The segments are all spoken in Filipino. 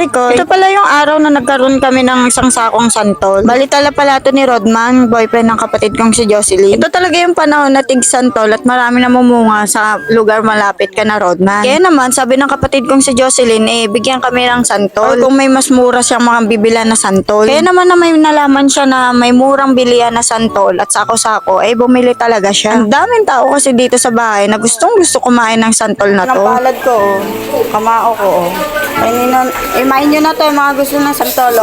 pare ko, ito pala yung araw na nagkaroon kami ng isang sakong santol. Balitala pala ito ni Rodman, boyfriend ng kapatid kong si Jocelyn. Ito talaga yung panahon na tig santol at marami na mumunga sa lugar malapit ka na Rodman. Kaya naman, sabi ng kapatid kong si Jocelyn, bigyan kami ng santol. Or kung may mas mura siyang mga bibilan na santol. Kaya naman na may nalaman siya na may murang bilihan na santol at sako-sako, bumili talaga siya. Ang daming tao kasi dito sa bahay na gustong gusto kumain ng santol na to. Palad ko, kamao ko. Imain nyo na to yung mga gusto ng santol,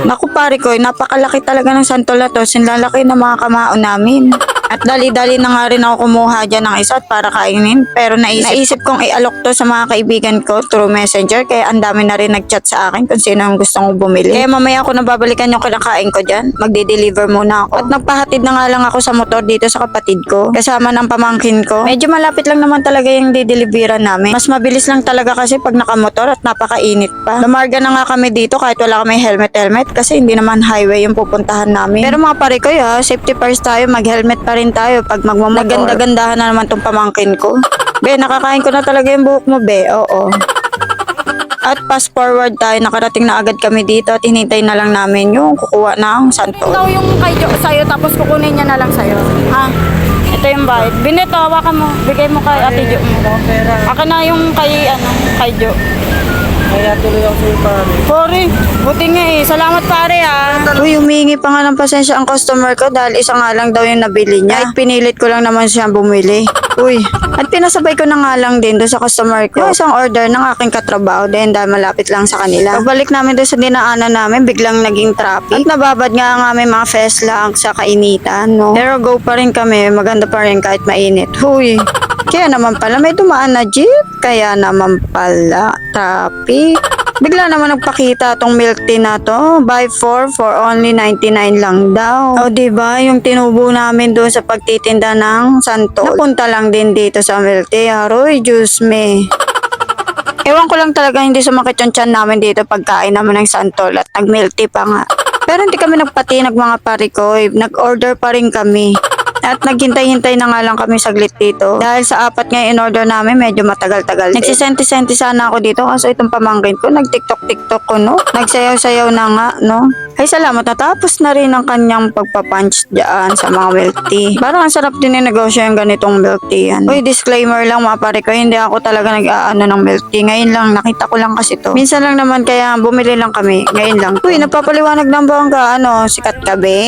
Naku pare ko, napakalaki talaga ng santol na to. Sinlalaki ng mga kamao namin. At dali-dali na nga rin ako kumuha dyan ng isa para kainin. Pero naisip kong i-alok to sa mga kaibigan ko through messenger. Kaya ang dami na rin nag-chat sa akin kung sino ang gusto kong bumili. Kaya mamaya ako nababalikan yung kinakain ko dyan. Magde-deliver muna ako. At nagpahatid na nga lang ako sa motor dito sa kapatid ko. Kasama ng pamangkin ko. Medyo malapit lang naman talaga yung dideliveran namin. Mas mabilis lang talaga kasi pag nakamotor at napakainit pa. Lumarga na nga kami dito kahit wala kami helmet kasi hindi naman highway yung pupuntahan namin. Pero mga pare ko, safety first tayo. Mag-helmet pa rin tayo pag magmamotor. Naganda-gandahan na naman tong pamangkin ko. Be, nakakain ko na talaga yung buhok mo, be. Oo. At fast forward tayo, nakarating na agad kami dito at hinintay na lang namin yung kukuha ng santol. Ikaw yung kay Jo sa'yo tapos kukunin niya na lang sa'yo. Ha? Ito yung bayad. Binito, hawakan mo. Bigay mo kay Ate Jo mo. Akin na yung kay Jo. Kaya tuloy ako sa'yo pare. Pare, buti nga Salamat pare Uy, humingi pa nga ng pasensya ang customer ko dahil isa nga lang daw yung nabili niya. At pinilit ko lang naman siyang bumili. Uy, at pinasabay ko na nga lang din doon sa customer ko yung isang order ng aking katrabaho dahil malapit lang sa kanila. Pagbalik namin doon sa dinaanan namin, biglang naging traffic. At nababad nga ang aming mga fest lang sa kainitan, no? Pero go pa rin kami, maganda pa rin kahit mainit. Huy. Kaya naman pala may dumaan na jeep. Kaya naman pala traffic. Bigla naman nagpakita tong milk tea na to. Buy 4 for only 99 lang daw. O diba, yung tinubo namin doon sa pagtitinda ng santol. Napunta lang din dito sa milk tea. Aroy, juice me. Ewan ko lang talaga hindi sumakit yung tiyan namin dito pagkain naman ng santol at nag-milk tea pa nga. Pero hindi kami nagpatinag mga pare ko. Nag-order pa rin kami. At naghintay-hintay na nga lang kami saglit dito. Dahil sa 4 nga in-order namin, medyo matagal-tagal din. Nagsisenti-senti sana ako dito kasi itong pamangkin ko, nag-tiktok-tiktok ko, no? Nagsayaw-sayaw na nga, no? Ay, salamat. Natapos na rin ang kanyang pagpapunch dyan sa mga milk tea. Parang ang sarap din yung negosyo yung ganitong milk tea yan. Uy, disclaimer lang mga pare ko, hindi ako talaga nag-aano ng milk tea. Ngayon lang, nakita ko lang kasi to. Minsan lang naman kaya bumili lang kami. Ngayon lang. Uy, napapaliwanag ng bongga, sikat ka be?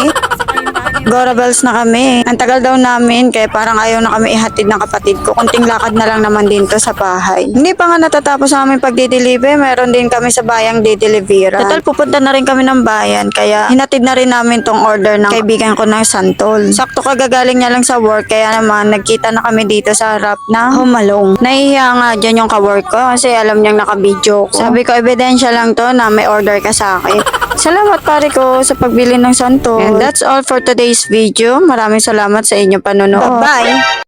Gora bells na kami. Ang tagal daw namin kaya parang ayaw na kami ihatid ng kapatid ko. Kunting lakad na lang naman din to sa bahay. Hindi pa nga natatapos sa aming pagdideliver. Meron din kami sa bayang dideliveran. Total pupunta na rin kami ng bayan kaya hinatid na rin namin tong order ng kaibigan ko ng santol. Sakto kagagaling niya lang sa work kaya naman nagkita na kami dito sa harap na Humalong. Nahihiya nga dyan yung ka-work ko kasi alam niyang naka-video ko. Sabi ko ebidensya lang to na may order ka sa akin. Salamat pare ko sa pagbili ng santol. And that's all for today's video. Maraming salamat sa inyong panonood. Bye!